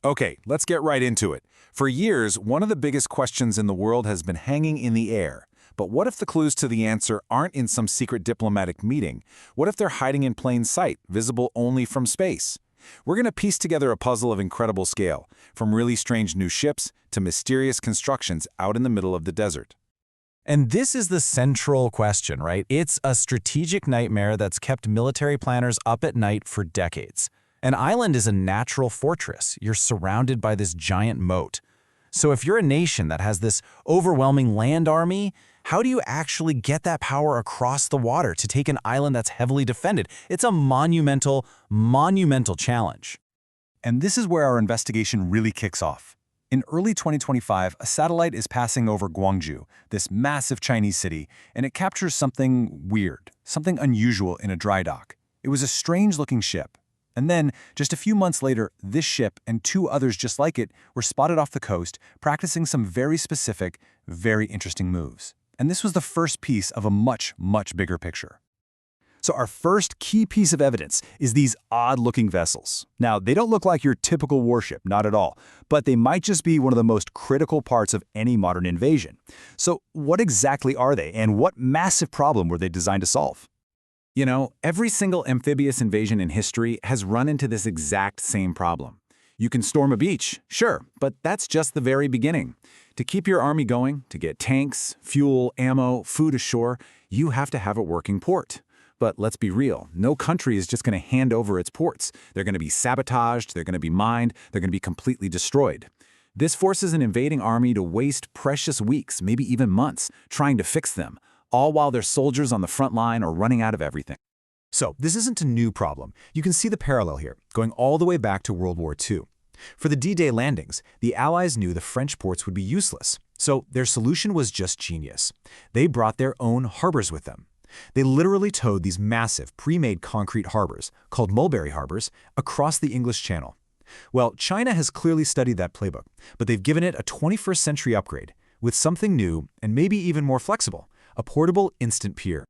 Okay, let's get right into it. For years, one of the biggest questions in the world has been hanging in the air. But what if the clues to the answer aren't in some secret diplomatic meeting? What if they're hiding in plain sight, visible only from space? We're going to piece together a puzzle of incredible scale, from really strange new ships to mysterious constructions out in the middle of the desert. And this is the central question, right? It's a strategic nightmare that's kept military planners up at night for decades. An island is a natural fortress. You're surrounded by this giant moat. So if you're a nation that has this overwhelming land army, how do you actually get that power across the water to take an island that's heavily defended? It's a monumental challenge. And this is where our investigation really kicks off. In early 2025, a satellite is passing over Guangzhou, this massive Chinese city, and it captures something weird, something unusual in a dry dock. It was a strange-looking ship. And then, just a few months later, this ship and two others just like it were spotted off the coast, practicing some very specific, very interesting moves. And this was the first piece of a much bigger picture. So our first key piece of evidence is these odd-looking vessels. Now, they don't look like your typical warship, not at all, but they might just be one of the most critical parts of any modern invasion. So what exactly are they, and what massive problem were they designed to solve? You know, every single amphibious invasion in history has run into this exact same problem. You can storm a beach, sure, but that's just the very beginning. To keep your army going, to get tanks, fuel, ammo, food ashore, you have to have a working port. But let's be real, no country is just going to hand over its ports. They're going to be sabotaged, they're going to be mined, they're going to be completely destroyed. This forces an invading army to waste precious weeks, maybe even months, trying to fix them, all while their soldiers on the front line are running out of everything. So this isn't a new problem. You can see the parallel here, going all the way back to World War II. For the D-Day landings, the Allies knew the French ports would be useless, so their solution was just genius. They brought their own harbors with them. They literally towed these massive, pre-made concrete harbors, called mulberry harbors, across the English Channel. Well, China has clearly studied that playbook, but they've given it a 21st century upgrade, with something new and maybe even more flexible, a portable instant pier.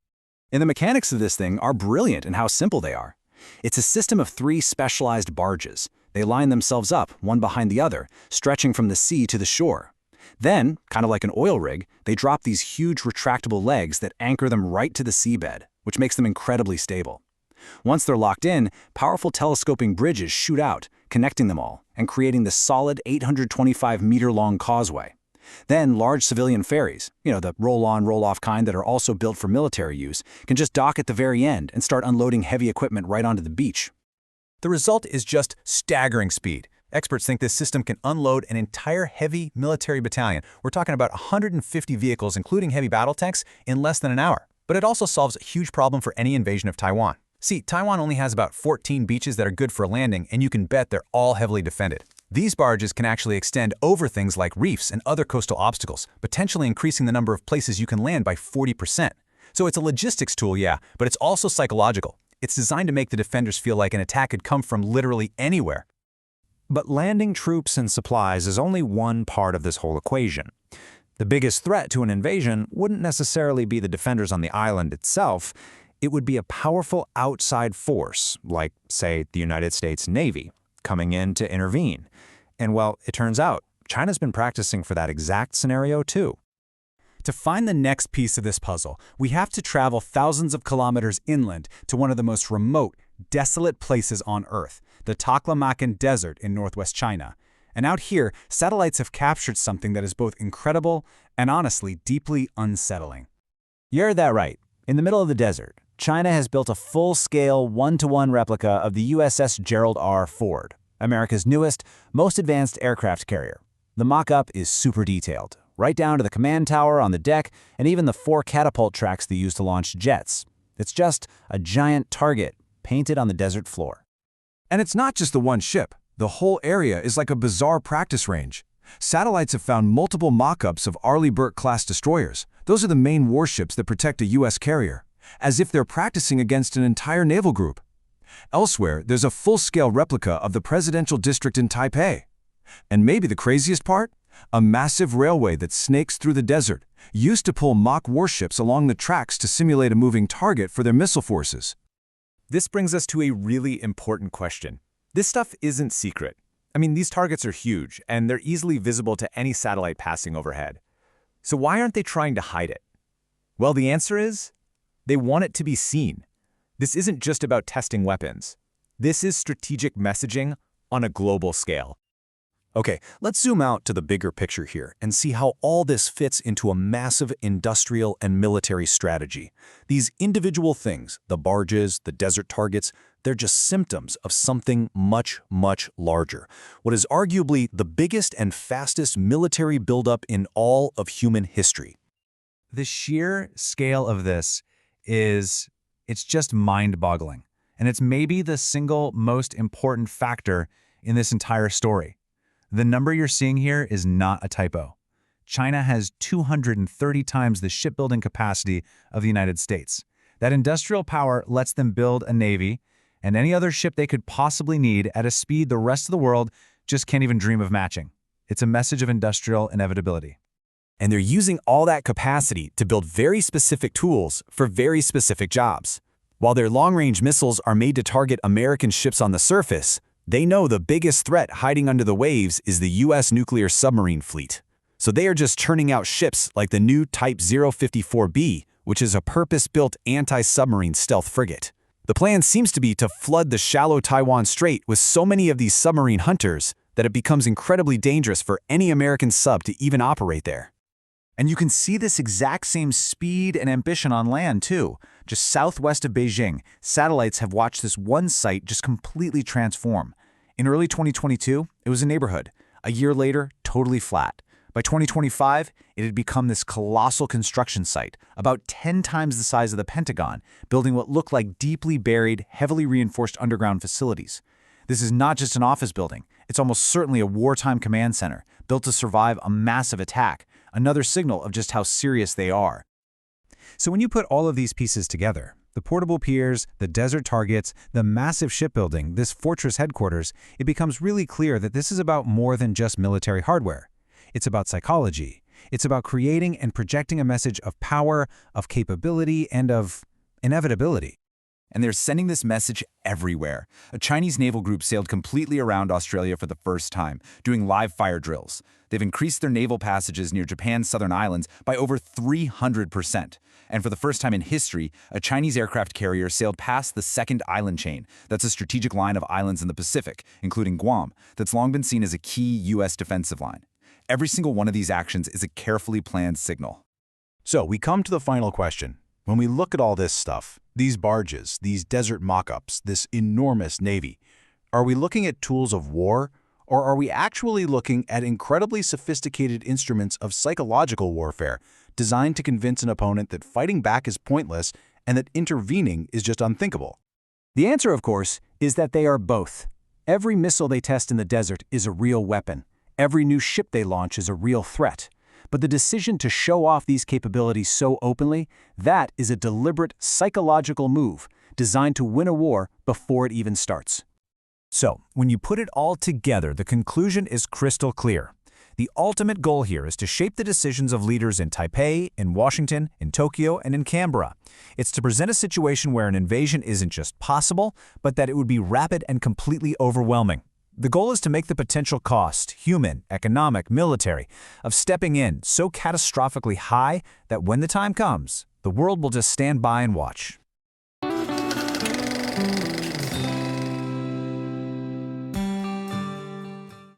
And the mechanics of this thing are brilliant in how simple they are. It's a system of 3 specialized barges. They line themselves up, one behind the other, stretching from the sea to the shore. Then, kind of like an oil rig, they drop these huge retractable legs that anchor them right to the seabed, which makes them incredibly stable. Once they're locked in, powerful telescoping bridges shoot out, connecting them all, and creating this solid 825-meter-long causeway. Then large civilian ferries, the roll-on, roll-off kind that are also built for military use, can just dock at the very end and start unloading heavy equipment right onto the beach. The result is just staggering speed. Experts think this system can unload an entire heavy military battalion. We're talking about 150 vehicles, including heavy battle tanks, in less than an hour. But it also solves a huge problem for any invasion of Taiwan. See, Taiwan only has about 14 beaches that are good for a landing, and you can bet they're all heavily defended. These barges can actually extend over things like reefs and other coastal obstacles, potentially increasing the number of places you can land by 40%. So it's a logistics tool, yeah, but it's also psychological. It's designed to make the defenders feel like an attack could come from literally anywhere. But landing troops and supplies is only one part of this whole equation. The biggest threat to an invasion wouldn't necessarily be the defenders on the island itself. It would be a powerful outside force, like, say, the United States Navy, coming in to intervene. And well, it turns out, China's been practicing for that exact scenario too. To find the next piece of this puzzle, we have to travel thousands of kilometers inland to one of the most remote, desolate places on Earth, the Taklamakan Desert in northwest China. And out here, satellites have captured something that is both incredible and honestly deeply unsettling. You heard that right. In the middle of the desert, China has built a full-scale, one-to-one replica of the USS Gerald R. Ford, America's newest, most advanced aircraft carrier. The mock-up is super detailed, right down to the command tower on the deck and even the 4 catapult tracks they use to launch jets. It's just a giant target painted on the desert floor. And it's not just the one ship. The whole area is like a bizarre practice range. Satellites have found multiple mock-ups of Arleigh Burke-class destroyers. Those are the main warships that protect a U.S. carrier, as if they're practicing against an entire naval group. Elsewhere, there's a full-scale replica of the presidential district in Taipei. And maybe the craziest part? A massive railway that snakes through the desert, used to pull mock warships along the tracks to simulate a moving target for their missile forces. This brings us to a really important question. This stuff isn't secret. I mean, these targets are huge, and they're easily visible to any satellite passing overhead. So why aren't they trying to hide it? Well, the answer is, they want it to be seen. This isn't just about testing weapons. This is strategic messaging on a global scale. Okay, let's zoom out to the bigger picture here and see how all this fits into a massive industrial and military strategy. These individual things, the barges, the desert targets, they're just symptoms of something much, much larger. What is arguably the biggest and fastest military buildup in all of human history. The sheer scale of this it's just mind-boggling. And it's maybe the single most important factor in this entire story. The number you're seeing here is not a typo. China has 230 times the shipbuilding capacity of the United States. That industrial power lets them build a navy and any other ship they could possibly need at a speed the rest of the world just can't even dream of matching. It's a message of industrial inevitability. And they're using all that capacity to build very specific tools for very specific jobs. While their long-range missiles are made to target American ships on the surface, they know the biggest threat hiding under the waves is the U.S. nuclear submarine fleet. So they are just churning out ships like the new Type 054B, which is a purpose-built anti-submarine stealth frigate. The plan seems to be to flood the shallow Taiwan Strait with so many of these submarine hunters that it becomes incredibly dangerous for any American sub to even operate there. And you can see this exact same speed and ambition on land, too. Just southwest of Beijing, satellites have watched this one site just completely transform. In early 2022, it was a neighborhood. A year later, totally flat. By 2025, it had become this colossal construction site, about 10 times the size of the Pentagon, building what looked like deeply buried, heavily reinforced underground facilities. This is not just an office building. It's almost certainly a wartime command center, built to survive a massive attack. Another signal of just how serious they are. So when you put all of these pieces together, the portable piers, the desert targets, the massive shipbuilding, this fortress headquarters, it becomes really clear that this is about more than just military hardware. It's about psychology. It's about creating and projecting a message of power, of capability, and of inevitability. And they're sending this message everywhere. A Chinese naval group sailed completely around Australia for the first time, doing live fire drills. They've increased their naval passages near Japan's southern islands by over 300%. And for the first time in history, a Chinese aircraft carrier sailed past the second island chain. That's a strategic line of islands in the Pacific, including Guam, that's long been seen as a key U.S. defensive line. Every single one of these actions is a carefully planned signal. So we come to the final question. When we look at all this stuff, these barges, these desert mock-ups, this enormous navy, are we looking at tools of war, or are we actually looking at incredibly sophisticated instruments of psychological warfare designed to convince an opponent that fighting back is pointless and that intervening is just unthinkable? The answer, of course, is that they are both. Every missile they test in the desert is a real weapon. Every new ship they launch is a real threat. But the decision to show off these capabilities so openly, that is a deliberate psychological move designed to win a war before it even starts. So, when you put it all together, the conclusion is crystal clear. The ultimate goal here is to shape the decisions of leaders in Taipei, in Washington, in Tokyo, and in Canberra. It's to present a situation where an invasion isn't just possible, but that it would be rapid and completely overwhelming. The goal is to make the potential cost, human, economic, military, of stepping in so catastrophically high that when the time comes, the world will just stand by and watch.